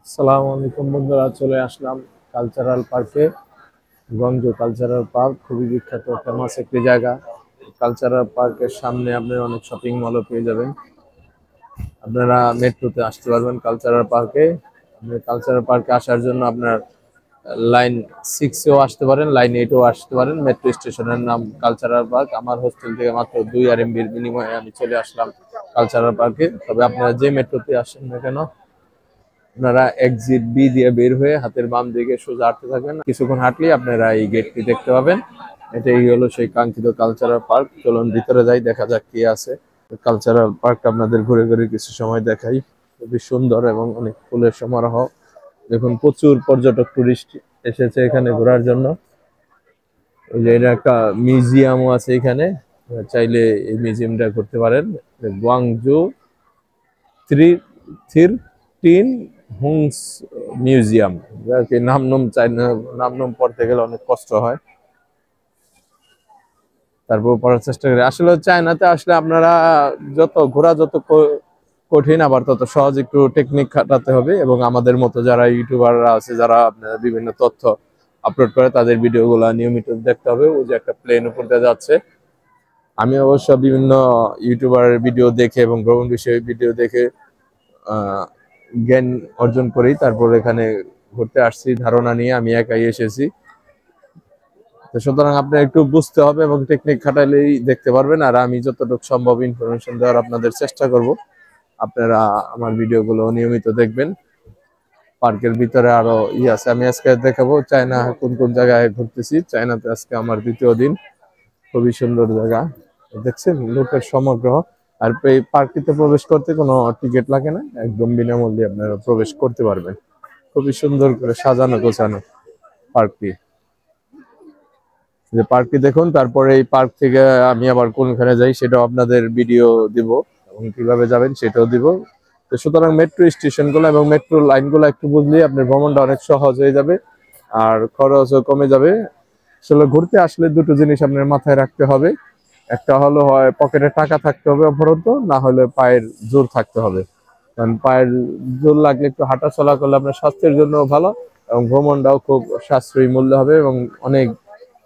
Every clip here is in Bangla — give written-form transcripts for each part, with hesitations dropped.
আসসালামু আলাইকুম বন্ধুরা, চলে আসলাম কালচারাল পার্কে। গঞ্জ কালচারাল পার্ক খুবই বিখ্যাত ফেমাস একটি জায়গা। কালচারাল পার্কের সামনে আপনি অনেক শপিং মলও পেয়ে যাবেন। আপনারা মেট্রোতে আসতে পারবেন কালচারাল পার্কে। আপনি কালচারাল পার্কে আসার জন্য আপনার লাইন 6-এও আসতে পারেন, লাইন 8-এও আসতে পারেন। মেট্রো স্টেশনের নাম কালচারাল পার্ক। আমার হোস্টেল থেকে মাত্র 2 আরএমবির বিনিময়ে আমি চলে আসলাম কালচারাল পার্কে। তবে আপনারা যে মেট্রোতে আসেন না কেন, আপনারা এক্সিট বি দিয়ে বের হয়ে হাতের বাম দিকে সোজা হাঁটতে থাকবেন। কিছুক্ষণ হাঁটলেই আপনারা এই গেটটি দেখতে পাবেন। এটাই হলো সেই কাঙ্ক্ষিত কালচারাল পার্ক। চলুন ভিতরে যাই, দেখা যাক কি আছে। কালচারাল পার্ক আপনাদের ঘুরে ঘুরে কিছু সময় দেখাই। খুবই সুন্দর এবং অনেক ফুলের সমারোহ। দেখুন, প্রচুর পর্যটক টুরিস্ট এসেছে এখানে ঘোরার জন্য। এই যে এটা একটা মিউজিয়ামও আছে এখানে, চাইলে এই মিউজিয়ামটা করতে পারেন। গুয়াংজু থ্রি থির টিন হুংস মিউজিয়াম, যাকে নাম নাম চাই না, নাম নাম পড়তে গেলে অনেক কষ্ট হয়, তারপর পড়ার চেষ্টা করি। আসলে চায়নাতে আসলে আপনারা যত ঘোরা যত কঠিন, আবার তত সহজ। একটু টেকনিক খাটাতে হবে, এবং আমাদের মতো যারা ইউটিউবাররা আছে, যারা আপনার বিভিন্ন তথ্য আপলোড করে, তাদের ভিডিওগুলো নিয়মিত দেখতে হবে। ওই যে একটা প্লেন উপর দিয়ে যাচ্ছে। আমি অবশ্য বিভিন্ন ইউটিউবারের ভিডিও দেখে এবং ভ্রমণ বিষয়ে ভিডিও দেখে জ্ঞান অর্জন করি, তারপর এখানে ঘুরতে আসছি ধারণা নিয়ে। আমি একাই এসেছি, তো সুতরাং আপনার একটু বুঝতে হবে এবং টেকনিক খাটাইলেই দেখতে পারবেন। আর আমি যতটুকু সম্ভব ইনফরমেশন দেওয়ার আপনাদের চেষ্টা করব। আপনারা আমার ভিডিওগুলো নিয়মিত দেখবেন। পার্কের ভিতরে আরো আছে, আমি আজকে দেখাবো চায়না কোন কোন জায়গায় ঘুরতেছি। চায়নাতে আজকে আমার দ্বিতীয় দিন। খুবই সুন্দর জায়গা, দেখছেন লোকের সমগ্র। আর এই পার্কটিতে প্রবেশ করতে কোনো টিকিট লাগে না, একদম বিনামূল্যে আপনারা প্রবেশ করতে পারবেন। খুবই সুন্দর করে সাজানো গোছানো পার্কটি। যে পার্কটি দেখুন, তারপরে এই পার্ক থেকে আমি আবার কোনখানে যাই সেটাও আপনাদের ভিডিও দিব, এবং কিভাবে যাবেন সেটাও দিব। তো সুতরাং মেট্রো স্টেশনগুলো এবং মেট্রো লাইনগুলো একটু বুঝলেই আপনার ভ্রমণটা অনেক সহজ হয়ে যাবে, আর খরচও কমে যাবে। আসলে ঘুরতে আসলে দুটো জিনিস আপনার মাথায় রাখতে হবে। একটা হলো, হয় পকেটে টাকা থাকতে হবে অপরন্ত, না হলে পায়ের জোর থাকতে হবে। কারণ পায়ের জোর লাগলে একটু হাঁটা চলা করলে আপনার স্বাস্থ্যের জন্য ভালো, এবং ভ্রমণটাও খুব সাশ্রয়ী মূল্য হবে, এবং অনেক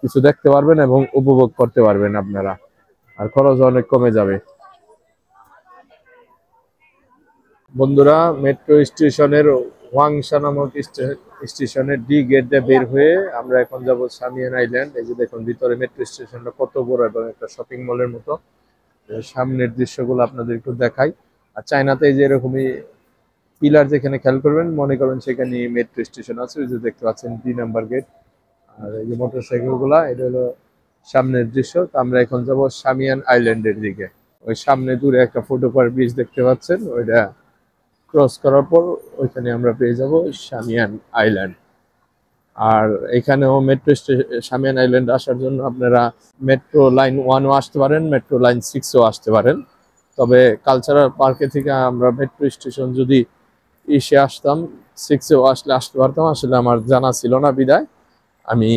কিছু দেখতে পারবেন এবং উপভোগ করতে পারবেন আপনারা। আর খরচ অনেক কমে যাবে। বন্ধুরা, মেট্রো স্টেশনের ওয়াংশা নামক স্টেশনের ডি গেট দিয়ে বের হয়ে আমরা এখন যাব সামিয়ান আইল্যান্ড। এই যে দেখুন ভিতরে মেট্রো স্টেশনটা কত বড়, এবং একটা শপিং মলের মতো। সামনের দৃশ্যগুলো আপনাদের একটু দেখাই। আর চায়নাতে এই যে এরকমই পিলার যেখানে খেয়াল করবেন, মনে করবেন সেখানে মেট্রো স্টেশন আছে। ওই যে দেখতে পাচ্ছেন 2 নাম্বার গেট। আর এই যে মোটরসাইকেল গুলা, এটা হলো সামনের দৃশ্য। তো আমরা এখন যাব সামিয়ান আইল্যান্ডের দিকে। ওই সামনে দূরে একটা ফুটওভার ব্রিজ দেখতে পাচ্ছেন, ওইটা ক্রস করার পর ওইখানে আমরা পেয়ে যাব সামিয়ান আইল্যান্ড। আর এখানেও মেট্রো সামিয়ান আইল্যান্ড আসার জন্য আপনারা মেট্রো লাইন 1-ও আসতে পারেন, মেট্রো লাইন 6-ও আসতে পারেন। তবে কালচারাল পার্কে থেকে আমরা মেট্রো স্টেশন যদি এসে আসতাম, 6-এও আসতে পারতাম। আসলে আমার জানা ছিল না বিদায় আমি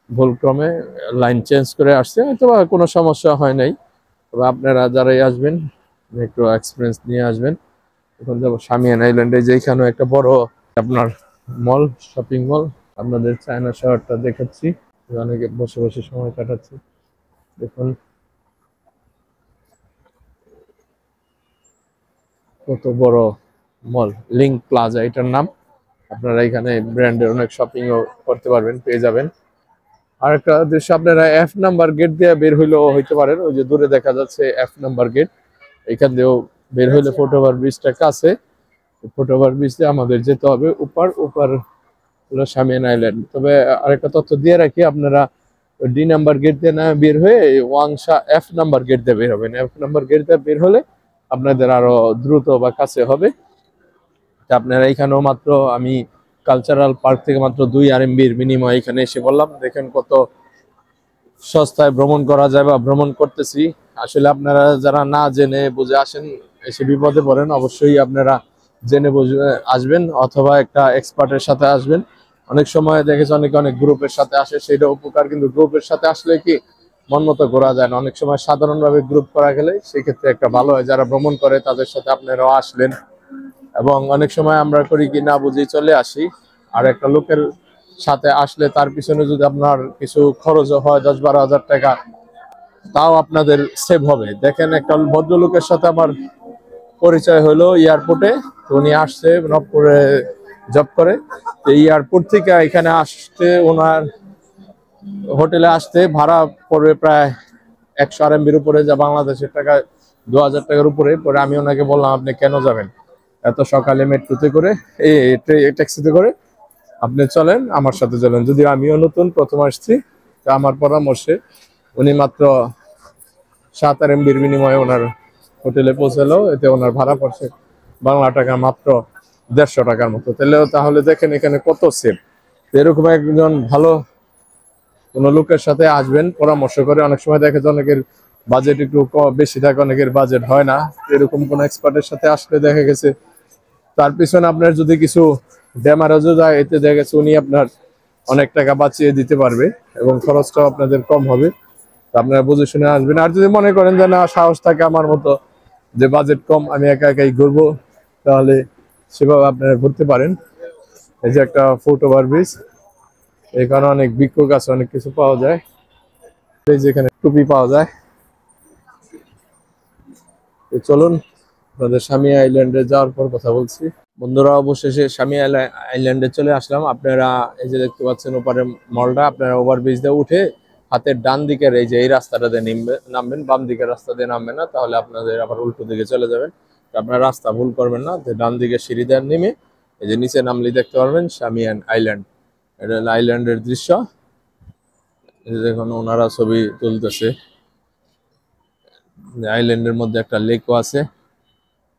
ভুলক্রমে লাইন চেঞ্জ করে আসছে, হয়তো কোনো সমস্যা হয় নাই। তবে আপনারা যারাই আসবেন একটু এক্সপিরিয়েন্স নিয়ে আসবেন। এখন যাবো সামিয়ান আইল্যান্ডে, যেখানে একটা বড় আপনার মল, শপিং মল। আপনাদের চায়না শহরটা দেখাচ্ছি, অনেকে বসে বসে সময় কাটাচ্ছি। দেখুন কত বড় মল, লিঙ্ক প্লাজা এটার নাম। আপনারা এখানে ব্র্যান্ডের অনেক শপিংও করতে পারবেন, পেয়ে যাবেন। আর একটা দৃশ্য, আপনারা F-নাম্বার গেট দিয়ে বের হইলেও হইতে পারেন। ওই যে দূরে দেখা যাচ্ছে F-নাম্বার গেট, এখান দিয়েও বের হইলে ফুটওভার ব্রিজটা কাছে। ফুটওভার ব্রিজ দিয়ে আমাদের যেতে হবে উপর হলো সামিয়ান আইল্যান্ড। তবে আরেকটা তথ্য দিয়ে রাখি, আপনারা D-নাম্বার গেট দিয়ে না বের হয়ে ওয়াংশা F-নাম্বার গেট দিয়ে বের হবেন। F-নাম্বার গেট দিয়ে বের হলে আপনাদের আরো দ্রুত বা কাছে হবে। আপনারা এখানেও মাত্র, আমি কালচারাল পার্ক থেকে মাত্র 2 আরএমবির বিনিময়ে এখানে এসে বললাম। দেখেন কত সস্তায় ভ্রমণ করা যায় বা ভ্রমণ করতেছি। আসলে আপনারা যারা না জেনে বুঝে আসেন, এসে বিপদে পড়েন। অবশ্যই আপনারা জেনে বুঝে আসবেন, অথবা একটা এক্সপার্টের সাথে আসবেন। অনেক সময় দেখেছি অনেকে অনেক গ্রুপের সাথে আসে, সেটা উপকার। কিন্তু গ্রুপের সাথে আসলে কি মন মতো ঘোরা যায় না। অনেক সময় সাধারণভাবে গ্রুপ করা গেলে সেক্ষেত্রে একটা ভালো হয়। যারা ভ্রমণ করে তাদের সাথে আপনারাও আসলেন, এবং অনেক সময় আমরা করি কি না বুঝি চলে আসি, আর একটা লোকের সাথে আসলে তার পিছনে যদি আপনার কিছু খরচও হয় 10-12 হাজার টাকা, তাও আপনাদের সেভ হবে। দেখেন একটা ভদ্রলোকের সাথে আমার পরিচয় হলো এয়ারপোর্টে। তো উনি আসছে নবপুরে জব করে, তো এয়ারপোর্ট থেকে এখানে আসতে ওনার হোটেলে আসতে ভাড়া পড়বে প্রায় 100 RMB উপরে, যা বাংলাদেশের টাকায় 2000 টাকার উপরে। পরে আমি ওনাকে বললাম আপনি কেন যাবেন এত সকালে মেট্রোতে করে, এই ট্যাক্সিতে করে, আপনি চলেন আমার সাথে চলেন। যদি আমিও নতুন প্রথম আসছি, তা আমার পরামর্শে উনি মাত্র 7 RMBর বিনিময়ে ওনার হোটেলে পৌঁছালো। এতে ওনার ভাড়া পড়ছে বাংলা টাকা মাত্র 150 টাকার মতো। তাহলে দেখেন এখানে কত সেভ। এরকম একজন ভালো কোনো লোকের সাথে আসবেন পরামর্শ করে। অনেক সময় দেখে যে অনেকের বাজেট একটু বেশি থাকে, অনেকের বাজেট হয় না। এরকম কোন এক্সপার্টের সাথে আসলে দেখা গেছে তার পিছনে আপনার যদি কিছু ড্যামারেজও যায়, এতে দেখা গেছে উনি আপনার অনেক টাকা বাঁচিয়ে দিতে পারবে এবং খরচটাও আপনাদের কম হবে। আপনারা বুঝে শুনে আসবেন। আর যদি মনে করেন যে না, সাহস থাকে আমার মতো যে বাজেট কম, আমি একা একাই ঘুরবো, তাহলে সেভাবে আপনারা ঘুরতে পারেন। এই যে একটা ফুট ওভার ব্রিজ, এখানে অনেক বৃক্ষ গাছ, অনেক কিছু পাওয়া যায়। এই যেখানে টুপি পাওয়া যায়। চলুন আপনাদের স্বামী আইল্যান্ডে যাওয়ার পর কথা বলছি। বন্ধুরা, অবশেষে স্বামী আইল্যান্ডে চলে আসলাম। আপনারা এই যে দেখতে পাচ্ছেন ওপারে মলটা, আপনারা ওভারব্রিজ দিয়ে উঠে হাতের ডান দিকের এই যে এই রাস্তাটা দিয়ে নামবেন, বাম দিকের রাস্তা দিয়ে নামবেন না, তাহলে আপনাদের আবার উল্টো দিকে চলে যাবেন। আপনারা রাস্তা ভুল করবেন না, ডান দিকে সিঁড়ি দিয়ে নেমে এই যে নিচে নামলে দেখতে পারবেন স্বামী আইল্যান্ড। এটা হলো আইল্যান্ডের দৃশ্য। এই যে দেখুন ওনারা ছবি তুলতেছে। আইল্যান্ডের মধ্যে একটা লেকও আছে।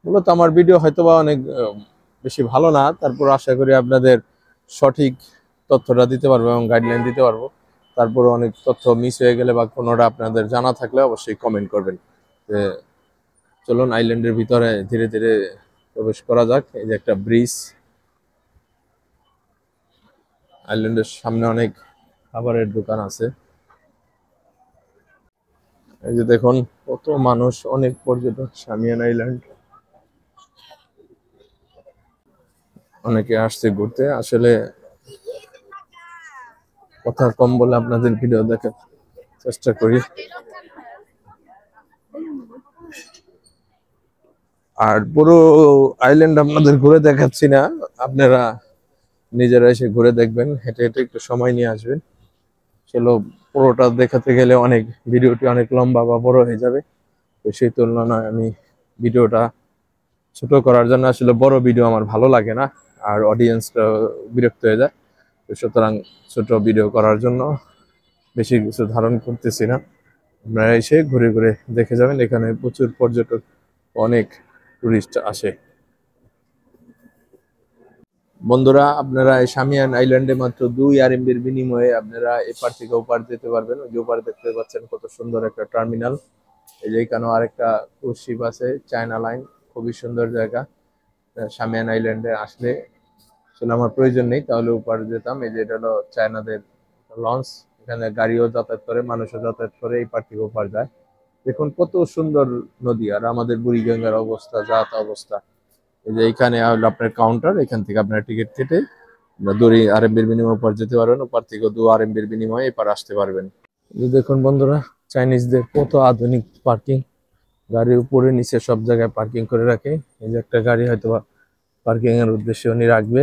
মূলত আমার ভিডিও হয়তোবা অনেক বেশি ভালো না, তারপর আশা করি আপনাদের সঠিক তথ্যটা দিতে পারবো এবং গাইডলাইন দিতে পারবো। তারপর অনেক তথ্য মিস হয়ে গেলে বা কোনোটা আপনাদের জানা থাকলে অবশ্যই কমেন্ট করবেন। চলুন আইল্যান্ডের ভিতরে ধীরে ধীরে প্রবেশ করা যাক। এই যে একটা ব্রিজ, আইল্যান্ডের সামনে অনেক খাবারের দোকান আছে। এই যে দেখুন কত মানুষ, অনেক পর্যটক সামিয়ান আইল্যান্ড, অনেকে আসছে ঘুরতে। আসলে কথা কম বলে আপনাদের ভিডিও দেখার চেষ্টা করি। আর পুরো আইল্যান্ড আপনাদের ঘুরে দেখাচ্ছি না, আপনারা নিজেরা এসে ঘুরে দেখবেন, হেঁটে হেঁটে একটু সময় নিয়ে আসবেন। চলো, পুরোটা দেখাতে গেলে অনেক ভিডিওটি অনেক লম্বা বা বড় হয়ে যাবে। তো সেই তুলনায় আমি ভিডিওটা ছোট করার জন্য, আসলে বড় ভিডিও আমার ভালো লাগে না, আর অডিয়েন্সটা বিরক্ত হয়ে যায়। তো সুতরাং ছোট ভিডিও করার জন্য বেশি কিছু ধারণ করতেছি না। আপনারা এসে ঘুরে ঘুরে দেখে যাবেন। এখানে প্রচুর পর্যটক, অনেক টুরিস্ট আসে। বন্ধুরা, আপনারা এই সামিয়ান আইল্যান্ডে মাত্র 2 RMBর বিনিময়ে আপনারা এপার থেকে ওপার যেতে পারবেন। ওই যে ওপার দেখতে পাচ্ছেন কত সুন্দর একটা টার্মিনাল। এই যে এখানেও আরেকটা ক্রুজ শিপ আছে, চায়না লাইন, খুবই সুন্দর জায়গা। সামিয়ান আইল্যান্ডে আসলে আসলে আমার প্রয়োজন নেই, তাহলে ওপার যেতাম। এই যে এটা হলো চায়নাদের লঞ্চ, এখানে গাড়িও যাতায়াত করে, মানুষও যাতায়াত করে, এই পার থেকে ওপার যায়। দেখুন কত সুন্দর নদী। আর আমাদের বুড়িগঙ্গার অবস্থা যা তা অবস্থা। এই যে এখানে হলো আপনার কাউন্টার, এখান থেকে আপনার টিকিট কেটে 2 RMBর বিনিময়ে ওপার যেতে পারবেন, ওপার থেকে 2 RMBর বিনিময়ে এপার আসতে পারবেন। এই যে দেখুন বন্ধুরা, চাইনিজদের কত আধুনিক পার্কিং, গাড়ির উপরে নিচে সব জায়গায় পার্কিং করে রাখে। এই যে একটা গাড়ি হয়তো পার্কিং এর উদ্দেশ্যে উনি রাখবে,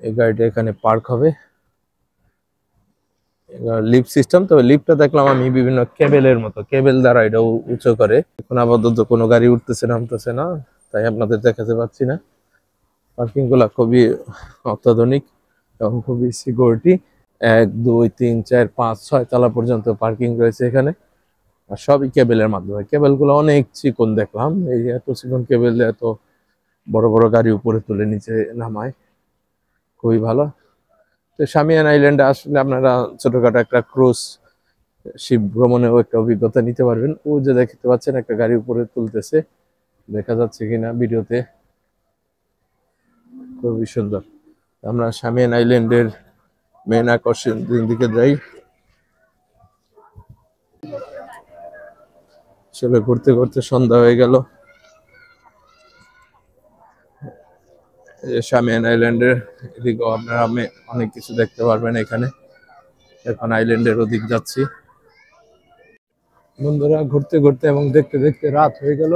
এই গাড়িটা এখানে পার্ক হবে। লিফট সিস্টেম, তবে লিফটটা দেখলাম আমি বিভিন্ন কেবেলের মতো, কেবেল দ্বারা এটা উঁচু করে। এখন আপাতত কোনো গাড়ি উঠতেছে নামতেছে না, তাই আপনাদের দেখাতে পাচ্ছি না। পার্কিং গুলা খুবই অত্যাধুনিক এবং খুবই সিকিউরিটি। 1 2 3 4 5 6 তলা পর্যন্ত পার্কিং রয়েছে এখানে। আর সবই কেবেলের মাধ্যমে। কেবেল গুলো অনেক চিকন দেখলাম, এই যে এত চিকন কেবেল, এত বড় বড় গাড়ি উপরে তুলে নিচে নামায়, খুবই ভালো। তো সামিয়ান আইল্যান্ডে আসলে আপনারা ছোটখাটো একটা ক্রুজ শিপ ভ্রমণেও একটা অভিজ্ঞতা নিতে পারবেন। ও যে দেখতে পাচ্ছেন একটা গাড়ি উপরে তুলতেছে, দেখা যাচ্ছে কিনা ভিডিওতে, খুবই সুন্দর। আমরা সামিয়ান আইল্যান্ডের মেন আকর্ষণ দিকে যাই। চলে ঘুরতে ঘুরতে সন্ধ্যা হয়ে গেল। এই যে শামিয়ান আইল্যান্ডের এদিকেও আপনারা অনেক কিছু দেখতে পারবেন এখানে। এখন আইল্যান্ডের ওদিক যাচ্ছি বন্ধুরা, ঘুরতে ঘুরতে এবং দেখতে দেখতে রাত হয়ে গেল।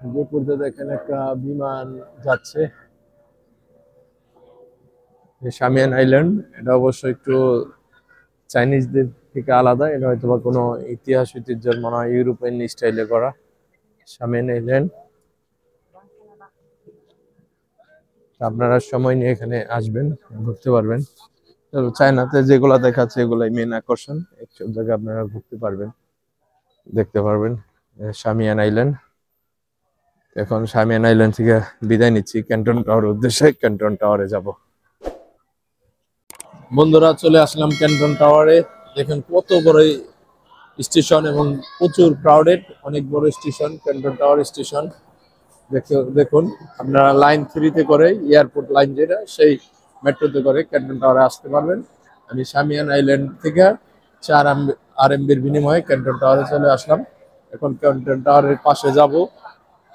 দুপুরে দেখেন একটা বিমান যাচ্ছে। শামিয়ান আইল্যান্ড এটা অবশ্য একটু চাইনিজদের থেকে আলাদা, এটা হয়তো বা কোনো ইতিহাস ঐতিহ্যের মনে হয় ইউরোপিয়ান স্টাইলে করা শামিয়ান আইল্যান্ড। আপনারা সময় নিয়ে এখানে আসবেন, ঘুরতে পারবেন। চায়নাতে যেগুলা দেখাচ্ছে এগুলাই মেন আকর্ষণ, এইসব জায়গায় আপনারা ঘুরতে পারবেন, দেখতে পারবেন। শামিয়ান আইল্যান্ড। এখন শামিয়ান আইল্যান্ড থেকে বিদায় নিচ্ছি, ক্যান্টন টাওয়ার উদ্দেশ্যে। ক্যান্টন টাওয়ারে যাব বন্ধুরা, চলে আসলাম ক্যান্টন টাওয়ারে। দেখেন কত বড় স্টেশন এবং প্রচুর ক্রাউডেড, অনেক বড় স্টেশন ক্যান্টন টাওয়ার স্টেশন। দেখুন আপনারা লাইন 3-তে করে, এয়ারপোর্ট লাইন যেটা, সেই মেট্রোতে করে ক্যান্টন টাওয়ারে আসতে পারবেন। আমি শামিয়ান আইল্যান্ড থেকে 4 RMB বিনিময়ে ক্যান্টন টাওয়ারে চলে আসলাম। এখন ক্যান্টন টাওয়ারের পাশে যাব।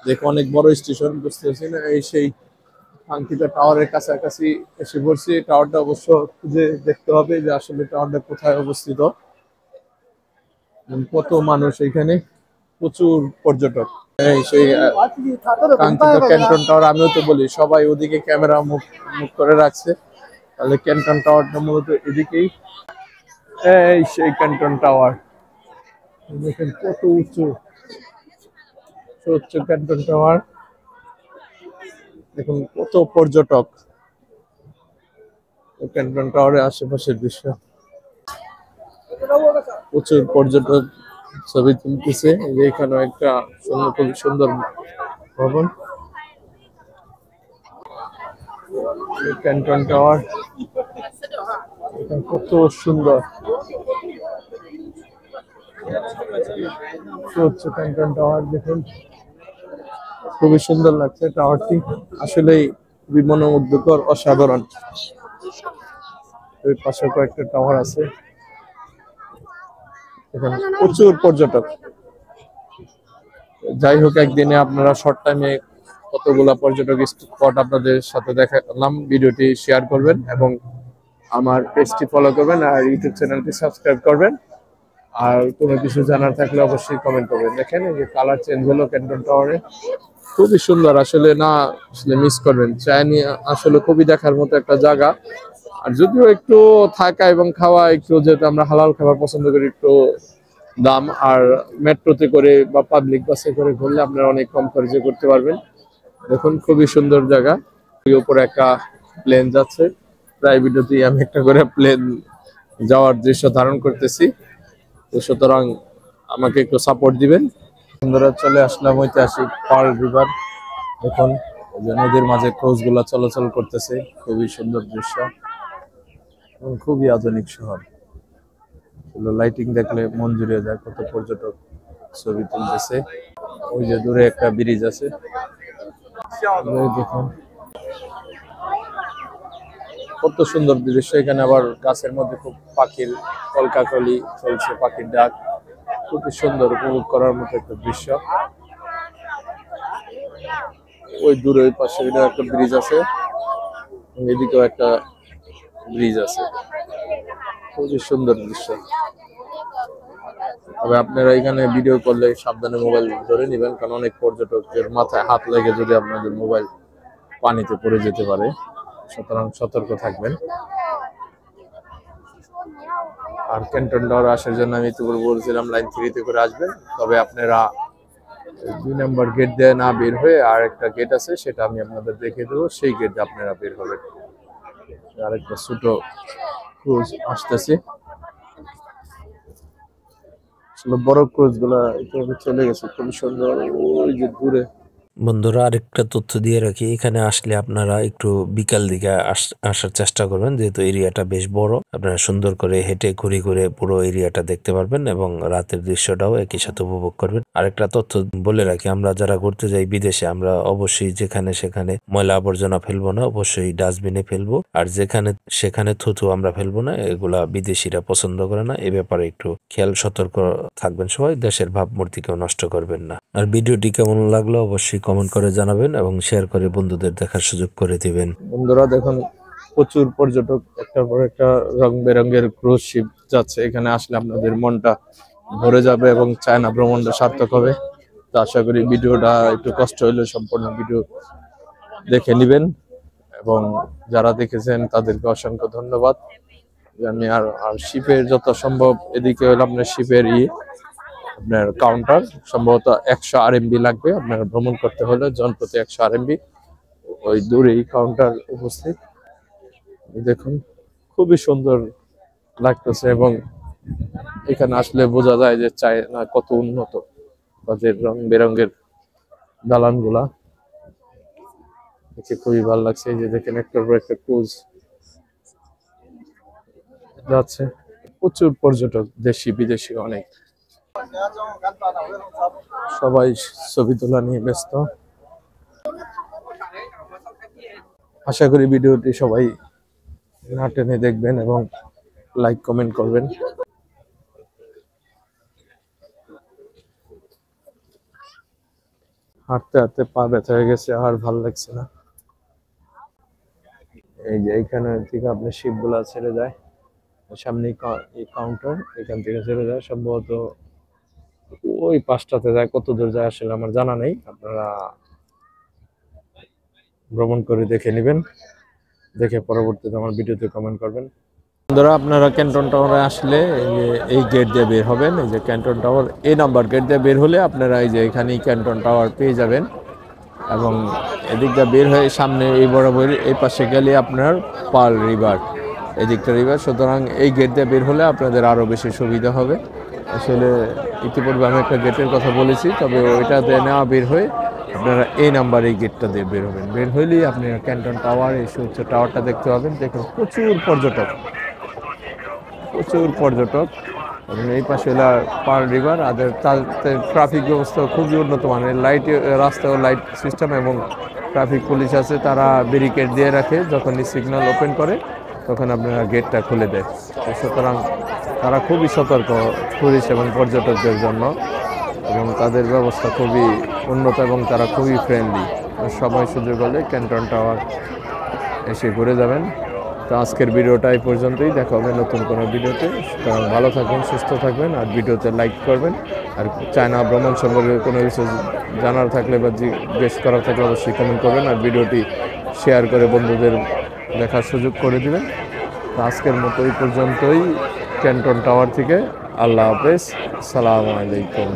দেখো অনেক বড় স্টেশন, বুঝতেছি না, এই সেই কাঙ্ক্ষিত টাওয়ারের কাছাকাছি এসে পড়ছি। টাওয়ারটা অবশ্য খুঁজে দেখতে হবে যে আসলে টাওয়ারটা কোথায় অবস্থিত। কত মানুষ এখানে, প্রচুর পর্যটক। এই সেই কাঙ্ক্ষিত ক্যান্টন টাওয়ার। আমিও তো বলি সবাই ওদিকে ক্যামেরা মুখ মুখ করে রাখছে, তাহলে ক্যান্টন টাওয়ারটা মূলত এদিকেই। এই সেই ক্যান্টন টাওয়ার, দেখেন কত উঁচু, উচ্চ ক্যান্টন টাওয়ার। দেখুন কত পর্যটক ক্যান্টন টাওয়ারের আশেপাশের দৃশ্য। প্রচুর পর্যটক ছবি তুলতেছে। এখানে একটা খুবই সুন্দর ভবন, ক্যান্টন টাওয়ার। কত সুন্দর ক্যান্টন টাওয়ার, দেখুন খুবই সুন্দর লাগছে টাওয়ারটি, আসলেই খুবই মনোমুগ্ধকর, অসাধারণ। এর পাশে কয়েকটা টাওয়ার আছে, এখানে প্রচুর পর্যটক। যাই হোক, একদিনে আপনারা শর্ট টাইমে কতগুলা পর্যটক স্পট আপনাদের সাথে দেখালাম। ভিডিওটি শেয়ার করবেন এবং আমার পেজটি ফলো করবেন আর ইউটিউব চ্যানেলটি সাবস্ক্রাইব করবেন। আর কোনো কিছু জানার থাকলে অবশ্যই কমেন্ট করবেন। দেখেন এই যে কালার চেঞ্জ হলো ক্যান্টন টাওয়ারে, খুবই সুন্দর। আসলে না আসলে মিস করবেন, চাইনি আসলে খুবই দেখার মতো একটা জায়গা। আর যদিও একটু থাকা এবং খাওয়া একটু, যেহেতু আমরা হালাল খাবার পছন্দ করি, একটু দাম। আর মেট্রোতে করে বা পাবলিক বাসে করে ঘুরলে আপনারা অনেক কম খরচে করতে পারবেন। দেখুন খুবই সুন্দর জায়গা। উপরে একটা প্লেন যাচ্ছে, প্রায় ভিডিওতেই আমি একটা করে প্লেন যাওয়ার দৃশ্য ধারণ করতেছি। তো সুতরাং আমাকে একটু সাপোর্ট দিবেন। বন্ধুরা, চলে আসলাম ঐতিহাসিক পার্ল রিভার। দেখুন নদীর মাঝে ক্রুজ গুলা চলাচল করতেছে, খুবই সুন্দর দৃশ্য এবং খুবই আধুনিক শহর। লাইটিং দেখলে মন জুড়ে যায়, কত পর্যটক ছবি তুলতেছে। ওই যে দূরে একটা ব্রিজ আছে, দেখুন কত সুন্দর দৃশ্য। এখানে আবার গাছের মধ্যে খুব পাখির কলকাকলি চলছে, পাখির ডাক, খুবই সুন্দর, উপভোগ করার মতো একটা দৃশ্য। ওই দূরে ওই পাশে একটা ব্রিজ আছে, এদিকেও একটা ব্রিজ আছে, খুবই সুন্দর দৃশ্য। তবে আপনারা এখানে ভিডিও করলে সাবধানে মোবাইল ধরে নেবেন, কারণ অনেক পর্যটকের মাথায় হাত লেগে যদি আপনাদের মোবাইল পানিতে পড়ে যেতে পারে, সুতরাং সতর্ক থাকবেন। আর ক্যান্টন টাওয়ার আসার জন্য আমি তো বলছিলাম লাইন 3-তে করে আসবেন। তবে আপনারা 2 নম্বর গেট দিয়ে না বের হয়ে আর একটা গেট আছে, সেটা আমি আপনাদের দেখিয়ে দেবো, সেই গেট দিয়ে আপনারা বের হবেন। আরেকটা ছোট ক্রুজ আসতেছে, বড় ক্রুজ গুলা চলে গেছে, খুবই সুন্দর ওই যে দূরে। বন্ধুরা, আরেকটা তথ্য দিয়ে রাখি, এখানে আসলে আপনারা একটু বিকাল দিকে আসার চেষ্টা করবেন, যেহেতু এরিয়াটা বেশ বড়। আপনারা সুন্দর করে হেঁটে ঘুরে ঘুরে পুরো এরিয়াটা দেখতে পারবেন এবং রাতের দৃশ্যটাও একই সাথে উপভোগ করবেন। আরেকটা তথ্য বলে রাখি, আমরা যারা ঘুরতে যাই বিদেশে, আমরা অবশ্যই যেখানে সেখানে ময়লা আবর্জনা ফেলবো না, অবশ্যই ডাস্টবিনে ফেলবো। আর যেখানে সেখানে থুতু আমরা ফেলবো না, এগুলা বিদেশিরা পছন্দ করে না। এ ব্যাপারে একটু খেয়াল সতর্ক থাকবেন সবাই, দেশের ভাবমূর্তি কেউ নষ্ট করবেন না। আর ভিডিওটি কেমন লাগলো অবশ্যই কমেন্ট করে জানাবেন এবং শেয়ার করে বন্ধুদের দেখার সুযোগ করে দিবেন। বন্ধুরা দেখুন, প্রচুর পর্যটক একটার পর একটা রং বেরঙের ক্রুজ শিপ যাচ্ছে। এখানে আসলে আপনাদের মনটা ভরে যাবে এবং চায়না ভ্রমণটা সার্থক হবে। তো আশা করি ভিডিওটা একটু কষ্ট হইলে সম্পূর্ণ ভিডিও দেখে নেবেন, এবং যারা দেখেছেন তাদেরকে অসংখ্য ধন্যবাদ। আমি আর শিপের যত সম্ভব এদিকে হলো আপনার শিপের আপনার কাউন্টার সম্ভবত 100 RMB লাগবে আপনার ভ্রমণ করতে হলে, জনপ্রতি 100 RMB। ওই দূরেই কাউন্টার উপস্থিত। দেখুন খুবই সুন্দর লাগতেছে, এবং এখানে আসলে বোঝা যায় যে চায়না কত উন্নত। তাদের রং বেরঙের দালান গুলা দেখে খুবই ভালো লাগছে। এই যে দেখেন একটার পর একটা ক্রুজ যাচ্ছে। প্রচুর পর্যটক, দেশি বিদেশি অনেক, সবাই ছবি তোলা নিয়ে ব্যস্ত। আশা করি ভিডিওটি সবাই না টেনে দেখবেন এবং লাইক কমেন্ট করবেন। হাঁটতে হাঁটতে পা ব্যথা হয়ে গেছে, আর ভালো লাগছে না। এই যে এইখানে থেকে আপনার শিপ গুলা ছেড়ে যায়, সামনে এই কাউন্টার, এখান থেকে ছেড়ে যায় সম্ভবত ওই পাঁচটাতে যায়। কত দূর যায় আসলে আমার জানা নেই, আপনারা ভ্রমণ করে দেখে নেবেন, দেখে পরবর্তীতে আমার ভিডিওতে কমেন্ট করবেন। বন্ধুরা আপনারা ক্যান্টন টাওয়ারে আসলে এই গেট দিয়ে বের হবেন। এই যে ক্যান্টন টাওয়ার, এই নাম্বার গেট দিয়ে বের হলে আপনারা এই যে এখানেই ক্যান্টন টাওয়ার পেয়ে যাবেন, এবং এদিক দিয়ে বের হয়ে সামনে এই বরাবর এই পাশে গেলে আপনার পার্ল রিভার, এদিকটা রিভার। সুতরাং এই গেট দিয়ে বের হলে আপনাদের আরও বেশি সুবিধা হবে। আসলে ইতিপূর্বে আমি একটা গেটের কথা বলেছি, তবে ওইটাতে নেওয়া বের হয়ে আপনারা এই নাম্বার এই গেটটা দিয়ে বের হবেন। বের হইলেই আপনারা ক্যান্টন টাওয়ার, এই সুউচ্চ টাওয়ারটা দেখতে পাবেন। দেখুন প্রচুর পর্যটক, প্রচুর পর্যটক। এবং এই পাশে হলো পার্ল রিভার। আর তাদের ট্রাফিক ব্যবস্থা খুবই উন্নত মানের, লাইট রাস্তাও লাইট সিস্টেম, এবং ট্রাফিক পুলিশ আছে, তারা ব্যারিকেড দিয়ে রাখে। যখন সিগন্যাল ওপেন করে তখন আপনারা গেটটা খুলে দেয়। সুতরাং তারা খুবই সতর্ক টুরিস্ট এবং পর্যটকদের জন্য, এবং তাদের ব্যবস্থা খুবই উন্নত এবং তারা খুবই ফ্রেন্ডলি। সময় সুযোগ হলে ক্যান্টন টাওয়ার এসে ঘুরে যাবেন। তো আজকের ভিডিওটা এই পর্যন্তই, দেখা হবে নতুন কোনো ভিডিওতে। সুতরাং ভালো থাকবেন, সুস্থ থাকবেন, আর ভিডিওতে লাইক করবেন। আর চায়না ভ্রমণ সম্পর্কে কোনো কিছু জানার থাকলে বা জিজ্ঞেস করার থাকলে অবশ্যই কমেন্ট করবেন, আর ভিডিওটি শেয়ার করে বন্ধুদের দেখার সুযোগ করে দিবেন। তো আজকের মতো এই পর্যন্তই ক্যান্টন টাওয়ার থেকে। আল্লাহ হাফেজ, আসসালামু আলাইকুম।